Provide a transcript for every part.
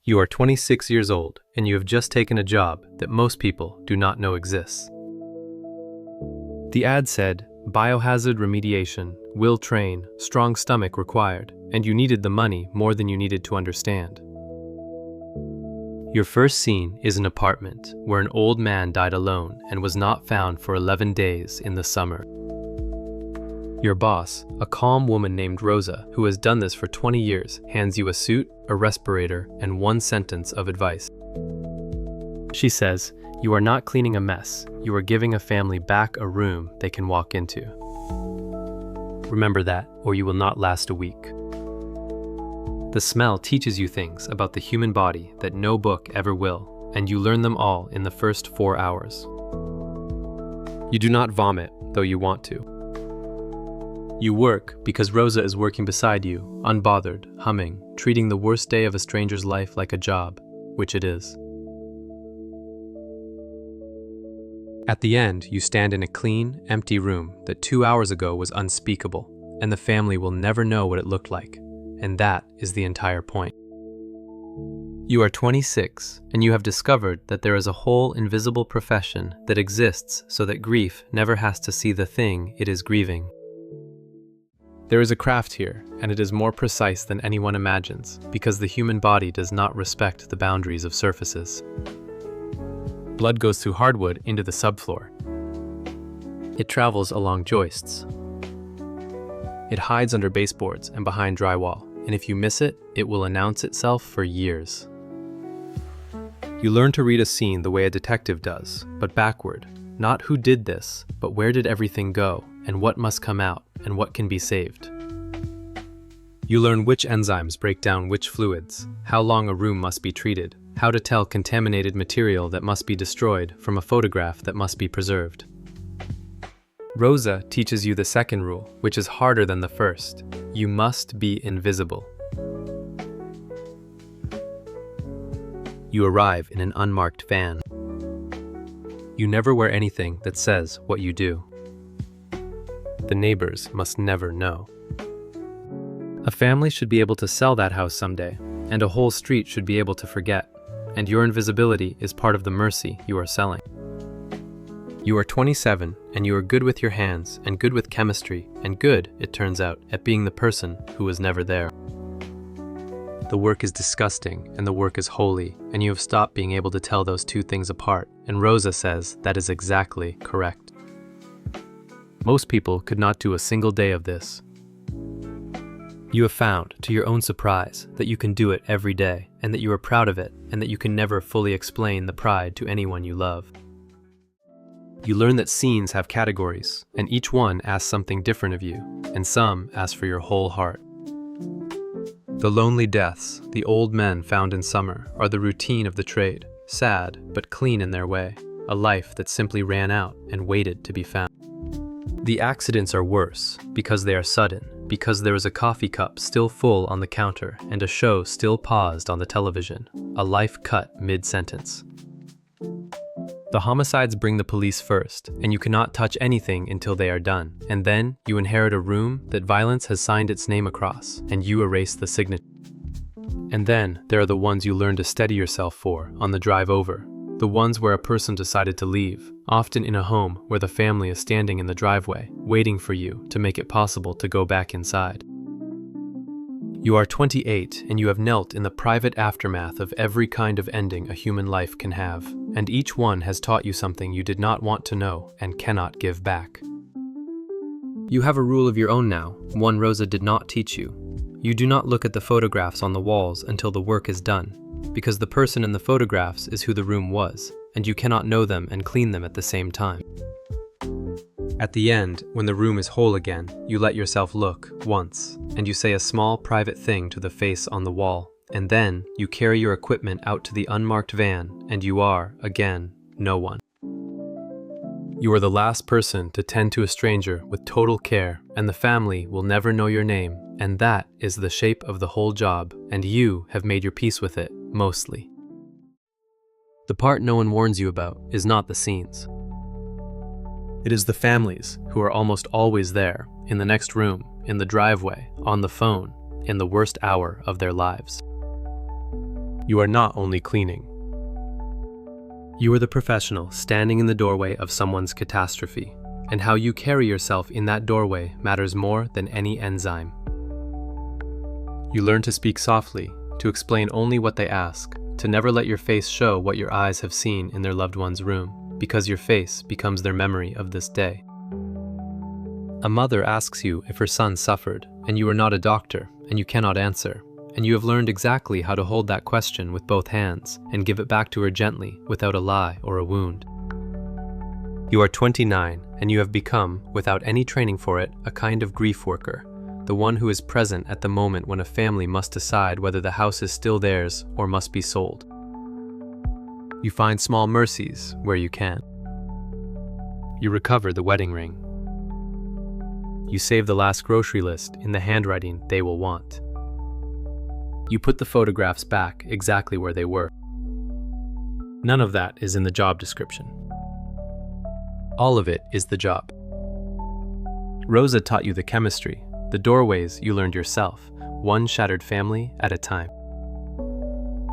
You are 26 years old, and you have just taken a job that most people do not know exists. The ad said, Biohazard remediation, will train, strong stomach required, and you needed the money more than you needed to understand. Your first scene is an apartment where an old man died alone and was not found for 11 days in the summer. Your boss, a calm woman named Rosa, who has done this for 20 years, hands you a suit, a respirator, and one sentence of advice. She says, you are not cleaning a mess, you are giving a family back a room they can walk into. Remember that, or you will not last a week. The smell teaches you things about the human body that no book ever will, and you learn them all in the first 4 hours. You do not vomit, though you want to. You work because Rosa is working beside you, unbothered, humming, treating the worst day of a stranger's life like a job, which it is. At the end, you stand in a clean, empty room that 2 hours ago was unspeakable, and the family will never know what it looked like, and that is the entire point. You are 26, and you have discovered that there is a whole invisible profession that exists so that grief never has to see the thing it is grieving. There is a craft here, and it is more precise than anyone imagines, because the human body does not respect the boundaries of surfaces. Blood goes through hardwood into the subfloor. It travels along joists. It hides under baseboards and behind drywall, and if you miss it, it will announce itself for years. You learn to read a scene the way a detective does, but backward. Not who did this, but where did everything go, and what must come out, and what can be saved. You learn which enzymes break down which fluids, how long a room must be treated, how to tell contaminated material that must be destroyed from a photograph that must be preserved. Rosa teaches you the second rule, which is harder than the first. You must be invisible. You arrive in an unmarked van. You never wear anything that says what you do. The neighbors must never know. A family should be able to sell that house someday, and a whole street should be able to forget, and your invisibility is part of the mercy you are selling. You are 27, and you are good with your hands, and good with chemistry, and good, it turns out, at being the person who was never there. The work is disgusting, and the work is holy, and you have stopped being able to tell those two things apart, and Rosa says that is exactly correct. Most people could not do a single day of this. You have found, to your own surprise, that you can do it every day, and that you are proud of it, and that you can never fully explain the pride to anyone you love. You learn that scenes have categories, and each one asks something different of you, and some ask for your whole heart. The lonely deaths, the old men found in summer, are the routine of the trade, sad but clean in their way, a life that simply ran out and waited to be found. The accidents are worse because they are sudden, because there is a coffee cup still full on the counter and a show still paused on the television, a life cut mid-sentence. The homicides bring the police first, and you cannot touch anything until they are done, and then you inherit a room that violence has signed its name across, and you erase the signature. And then there are the ones you learn to steady yourself for on the drive over, the ones where a person decided to leave, often in a home where the family is standing in the driveway, waiting for you to make it possible to go back inside. You are 28, and you have knelt in the private aftermath of every kind of ending a human life can have, and each one has taught you something you did not want to know and cannot give back. You have a rule of your own now, one Rosa did not teach you. You do not look at the photographs on the walls until the work is done, because the person in the photographs is who the room was, and you cannot know them and clean them at the same time. At the end, when the room is whole again, you let yourself look once, and you say a small private thing to the face on the wall, and then you carry your equipment out to the unmarked van, and you are, again, no one. You are the last person to tend to a stranger with total care, and the family will never know your name, and that is the shape of the whole job, and you have made your peace with it, mostly. The part no one warns you about is not the scenes. It is the families who are almost always there, in the next room, in the driveway, on the phone, in the worst hour of their lives. You are not only cleaning. You are the professional standing in the doorway of someone's catastrophe, and how you carry yourself in that doorway matters more than any enzyme. You learn to speak softly, to explain only what they ask, to never let your face show what your eyes have seen in their loved one's room, because your face becomes their memory of this day. A mother asks you if her son suffered, and you are not a doctor, and you cannot answer, and you have learned exactly how to hold that question with both hands and give it back to her gently without a lie or a wound. You are 29, and you have become, without any training for it, a kind of grief worker, the one who is present at the moment when a family must decide whether the house is still theirs or must be sold. You find small mercies where you can. You recover the wedding ring. You save the last grocery list in the handwriting they will want. You put the photographs back exactly where they were. None of that is in the job description. All of it is the job. Rosa taught you the chemistry. The doorways you learned yourself, one shattered family at a time.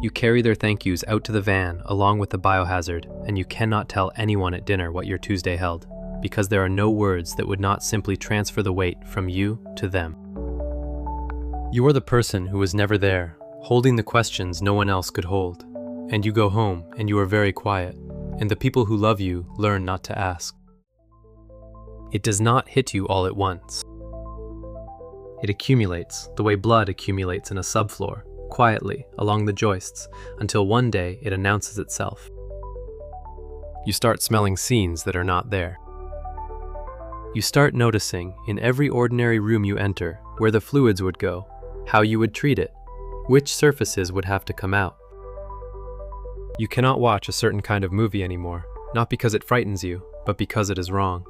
You carry their thank yous out to the van along with the biohazard, and you cannot tell anyone at dinner what your Tuesday held, because there are no words that would not simply transfer the weight from you to them. You are the person who was never there, holding the questions no one else could hold, and you go home and you are very quiet, and the people who love you learn not to ask. It does not hit you all at once. It accumulates the way blood accumulates in a subfloor, quietly along the joists, until one day it announces itself. You start smelling scenes that are not there. You start noticing in every ordinary room you enter where the fluids would go, how you would treat it, which surfaces would have to come out. You cannot watch a certain kind of movie anymore, not because it frightens you, but because it is wrong.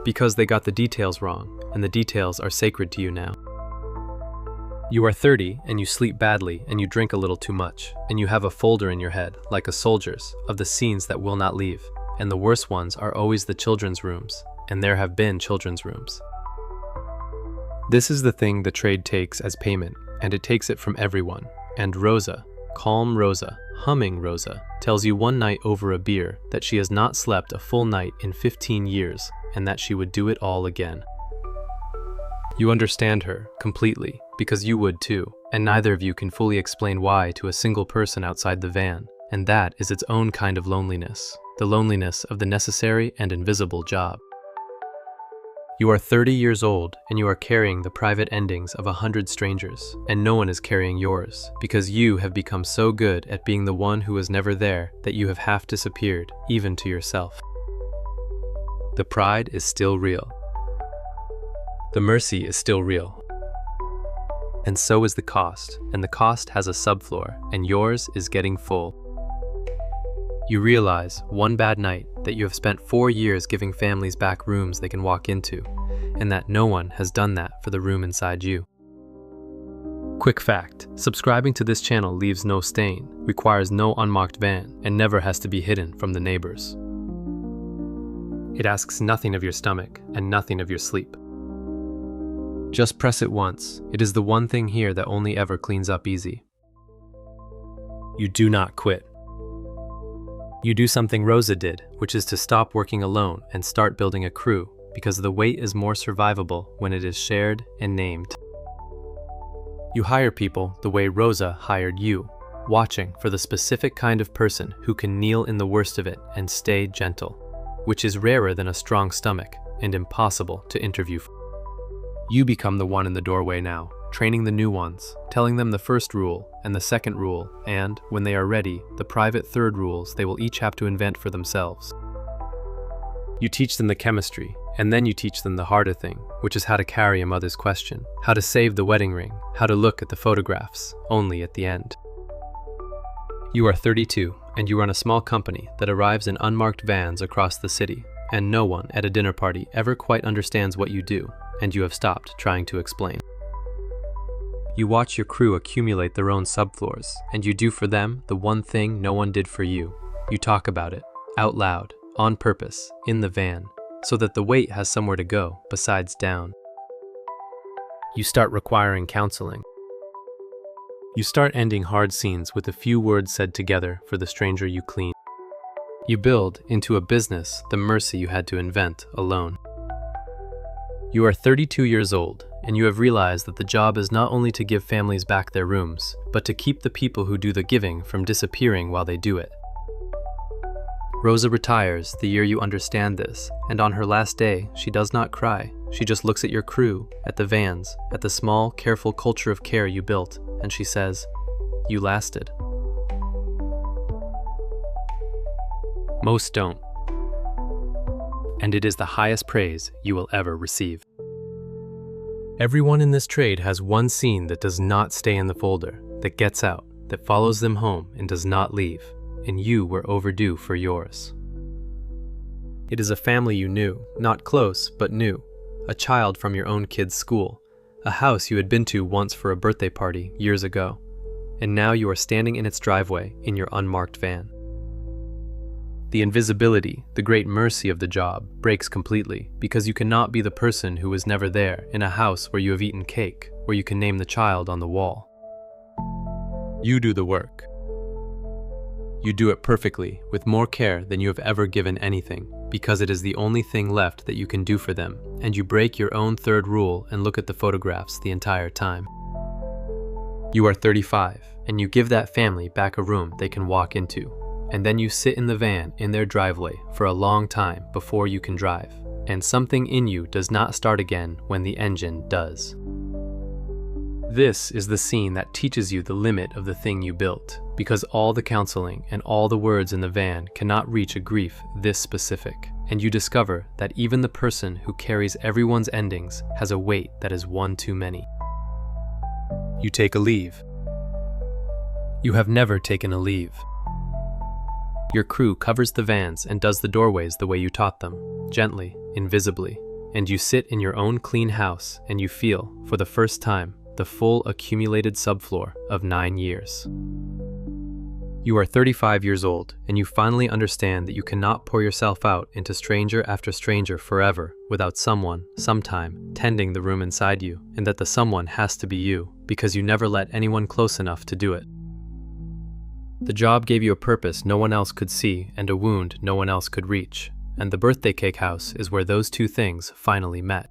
Because they got the details wrong, and the details are sacred to you now. You are 30, and you sleep badly, and you drink a little too much, and you have a folder in your head, like a soldier's, of the scenes that will not leave, and the worst ones are always the children's rooms, and there have been children's rooms. This is the thing the trade takes as payment, and it takes it from everyone, and Rosa, calm Rosa, humming Rosa, tells you one night over a beer that she has not slept a full night in 15 years, and that she would do it all again. You understand her completely, because you would too, and neither of you can fully explain why to a single person outside the van, and that is its own kind of loneliness, the loneliness of the necessary and invisible job. You are 30 years old, and you are carrying the private endings of 100 strangers, and no one is carrying yours, because you have become so good at being the one who was never there that you have half disappeared, even to yourself. The pride is still real. The mercy is still real. And so is the cost, and the cost has a subfloor, and yours is getting full. You realize, one bad night, that you have spent 4 years giving families back rooms they can walk into, and that no one has done that for the room inside you. Quick fact, subscribing to this channel leaves no stain, requires no unmarked van, and never has to be hidden from the neighbors. It asks nothing of your stomach, and nothing of your sleep. Just press it once. It is the one thing here that only ever cleans up easy. You do not quit. You do something Rosa did, which is to stop working alone and start building a crew, because the weight is more survivable when it is shared and named. You hire people the way Rosa hired you, watching for the specific kind of person who can kneel in the worst of it and stay gentle, which is rarer than a strong stomach and impossible to interview for. You become the one in the doorway now, training the new ones, telling them the first rule and the second rule, and, when they are ready, the private third rules they will each have to invent for themselves. You teach them the chemistry, and then you teach them the harder thing, which is how to carry a mother's question, how to save the wedding ring, how to look at the photographs, only at the end. You are 32, and you run a small company that arrives in unmarked vans across the city, and no one at a dinner party ever quite understands what you do, and you have stopped trying to explain. You watch your crew accumulate their own subfloors, and you do for them the one thing no one did for you. You talk about it, out loud, on purpose, in the van, so that the weight has somewhere to go besides down. You start requiring counseling. You start ending hard scenes with a few words said together for the stranger you clean. You build into a business the mercy you had to invent alone. You are 32 years old, and you have realized that the job is not only to give families back their rooms, but to keep the people who do the giving from disappearing while they do it. Rosa retires the year you understand this, and on her last day, she does not cry. She just looks at your crew, at the vans, at the small, careful culture of care you built, and she says, "You lasted." Most don't. And it is the highest praise you will ever receive. Everyone in this trade has one scene that does not stay in the folder, that gets out, that follows them home and does not leave, and you were overdue for yours. It is a family you knew, not close, but knew, a child from your own kid's school, a house you had been to once for a birthday party years ago, and now you are standing in its driveway in your unmarked van. The invisibility, the great mercy of the job, breaks completely because you cannot be the person who was never there in a house where you have eaten cake, where you can name the child on the wall. You do the work. You do it perfectly, with more care than you have ever given anything, because it is the only thing left that you can do for them, and you break your own third rule and look at the photographs the entire time. You are 35, and you give that family back a room they can walk into, and then you sit in the van in their driveway for a long time before you can drive, and something in you does not start again when the engine does. This is the scene that teaches you the limit of the thing you built, because all the counseling and all the words in the van cannot reach a grief this specific, and you discover that even the person who carries everyone's endings has a weight that is one too many. You take a leave. You have never taken a leave. Your crew covers the vans and does the doorways the way you taught them, gently, invisibly, and you sit in your own clean house and you feel, for the first time, the full accumulated subfloor of 9 years. You are 35 years old, and you finally understand that you cannot pour yourself out into stranger after stranger forever without someone, sometime, tending the room inside you, and that the someone has to be you, because you never let anyone close enough to do it. The job gave you a purpose no one else could see and a wound no one else could reach, and the birthday cake house is where those two things finally met.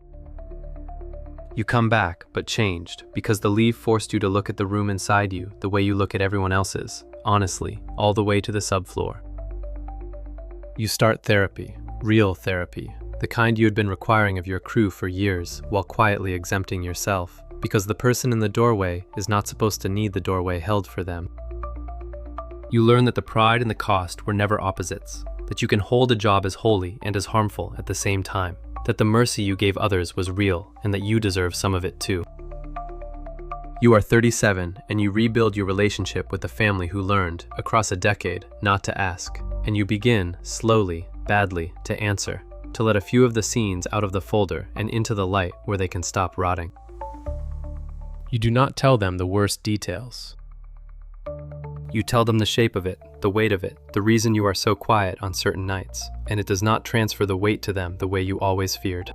You come back, but changed, because the leave forced you to look at the room inside you the way you look at everyone else's, honestly, all the way to the subfloor. You start therapy, real therapy, the kind you had been requiring of your crew for years while quietly exempting yourself, because the person in the doorway is not supposed to need the doorway held for them. You learn that the pride and the cost were never opposites, that you can hold a job as holy and as harmful at the same time, that the mercy you gave others was real and that you deserve some of it too. You are 37 and you rebuild your relationship with the family who learned, across a decade, not to ask, and you begin, slowly, badly, to answer, to let a few of the scenes out of the folder and into the light where they can stop rotting. You do not tell them the worst details. You tell them the shape of it, the weight of it, the reason you are so quiet on certain nights, and it does not transfer the weight to them the way you always feared.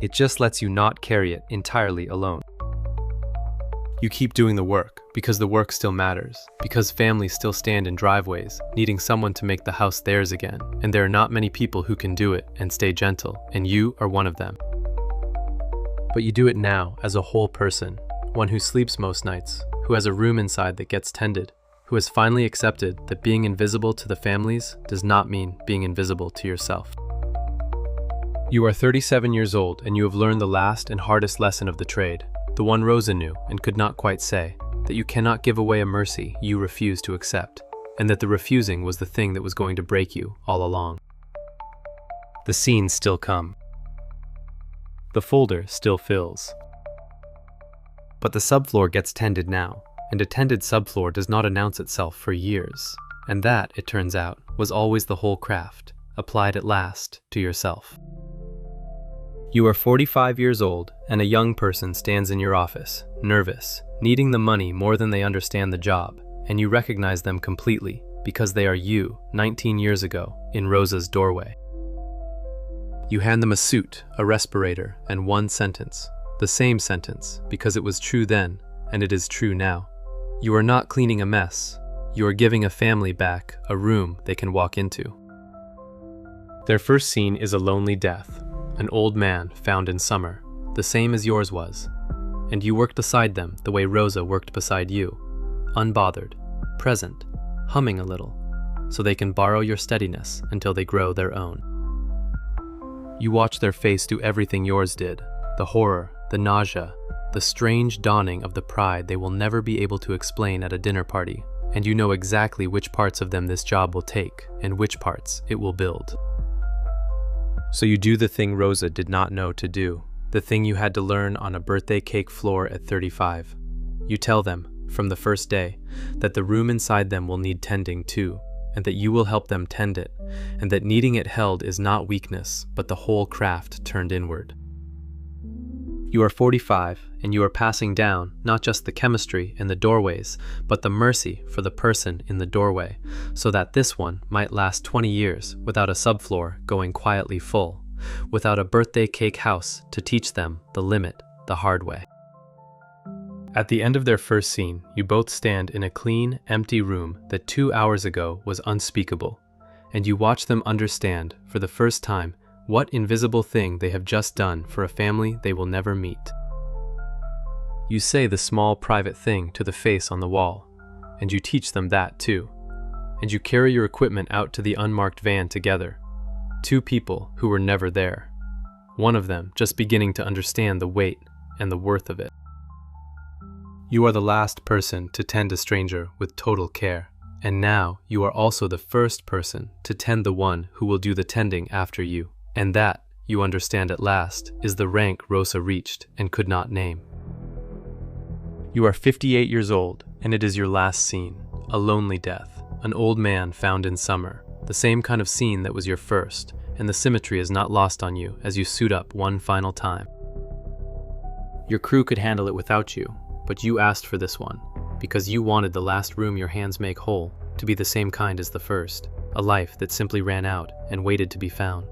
It just lets you not carry it entirely alone. You keep doing the work, because the work still matters, because families still stand in driveways, needing someone to make the house theirs again, and there are not many people who can do it and stay gentle, and you are one of them. But you do it now as a whole person, one who sleeps most nights, who has a room inside that gets tended, who has finally accepted that being invisible to the families does not mean being invisible to yourself. You are 37 years old and you have learned the last and hardest lesson of the trade, the one Rosa knew and could not quite say, that you cannot give away a mercy you refuse to accept, and that the refusing was the thing that was going to break you all along. The scenes still come. The folder still fills. But the subfloor gets tended now, and a tended subfloor does not announce itself for years, and that, it turns out, was always the whole craft, applied at last to yourself. You are 45 years old, and a young person stands in your office, nervous, needing the money more than they understand the job, and you recognize them completely, because they are you, 19 years ago, in Rosa's doorway. You hand them a suit, a respirator, and one sentence. The same sentence, because it was true then, and it is true now. You are not cleaning a mess. You are giving a family back a room they can walk into. Their first scene is a lonely death, an old man found in summer, the same as yours was. And you worked beside them the way Rosa worked beside you, unbothered, present, humming a little, so they can borrow your steadiness until they grow their own. You watch their face do everything yours did, the horror, the nausea, the strange dawning of the pride they will never be able to explain at a dinner party, and you know exactly which parts of them this job will take and which parts it will build. So you do the thing Rosa did not know to do, the thing you had to learn on a birthday cake floor at 35. You tell them, from the first day, that the room inside them will need tending too, and that you will help them tend it, and that needing it held is not weakness, but the whole craft turned inward. You are 45, and you are passing down not just the chemistry in the doorways, but the mercy for the person in the doorway, so that this one might last 20 years without a subfloor going quietly full, without a birthday cake house to teach them the limit the hard way. At the end of their first scene, you both stand in a clean, empty room that 2 hours ago was unspeakable, and you watch them understand, for the first time, what invisible thing they have just done for a family they will never meet. You say the small private thing to the face on the wall, and you teach them that too, and you carry your equipment out to the unmarked van together. Two people who were never there, one of them just beginning to understand the weight and the worth of it. You are the last person to tend a stranger with total care, and now you are also the first person to tend the one who will do the tending after you. And that, you understand at last, is the rank Rosa reached and could not name. You are 58 years old, and it is your last scene, a lonely death, an old man found in summer, the same kind of scene that was your first, and the symmetry is not lost on you as you suit up one final time. Your crew could handle it without you, but you asked for this one, because you wanted the last room your hands make whole to be the same kind as the first, a life that simply ran out and waited to be found.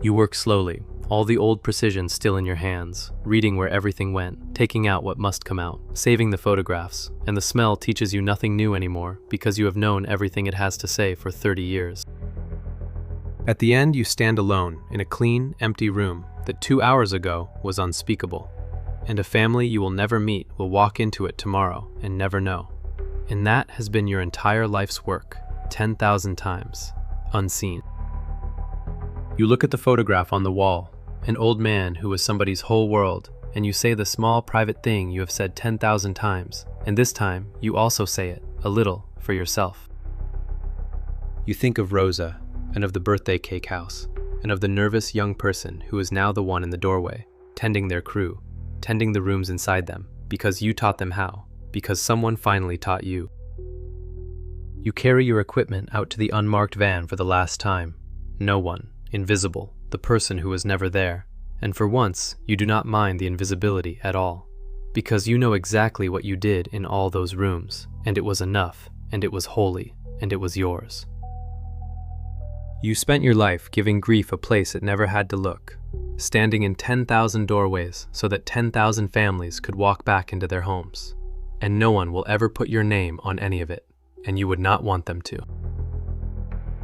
You work slowly, all the old precision still in your hands, reading where everything went, taking out what must come out, saving the photographs, and the smell teaches you nothing new anymore because you have known everything it has to say for 30 years. At the end, you stand alone in a clean, empty room that 2 hours ago was unspeakable, and a family you will never meet will walk into it tomorrow and never know. And that has been your entire life's work, 10,000 times, unseen. You look at the photograph on the wall, an old man who was somebody's whole world, and you say the small private thing you have said 10,000 times, and this time you also say it, a little, for yourself. You think of Rosa, and of the birthday cake house, and of the nervous young person who is now the one in the doorway, tending their crew, tending the rooms inside them, because you taught them how, because someone finally taught you. You carry your equipment out to the unmarked van for the last time. No one, invisible, the person who was never there, and for once you do not mind the invisibility at all, because you know exactly what you did in all those rooms, and it was enough, and it was holy, and it was yours. You spent your life giving grief a place it never had to look, standing in 10,000 doorways so that 10,000 families could walk back into their homes, and no one will ever put your name on any of it, and you would not want them to.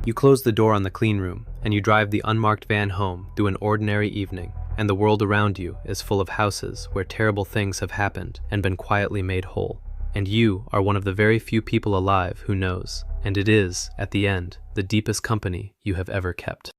You close the door on the clean room, and you drive the unmarked van home through an ordinary evening, and the world around you is full of houses where terrible things have happened and been quietly made whole. And you are one of the very few people alive who knows, and it is, at the end, the deepest company you have ever kept.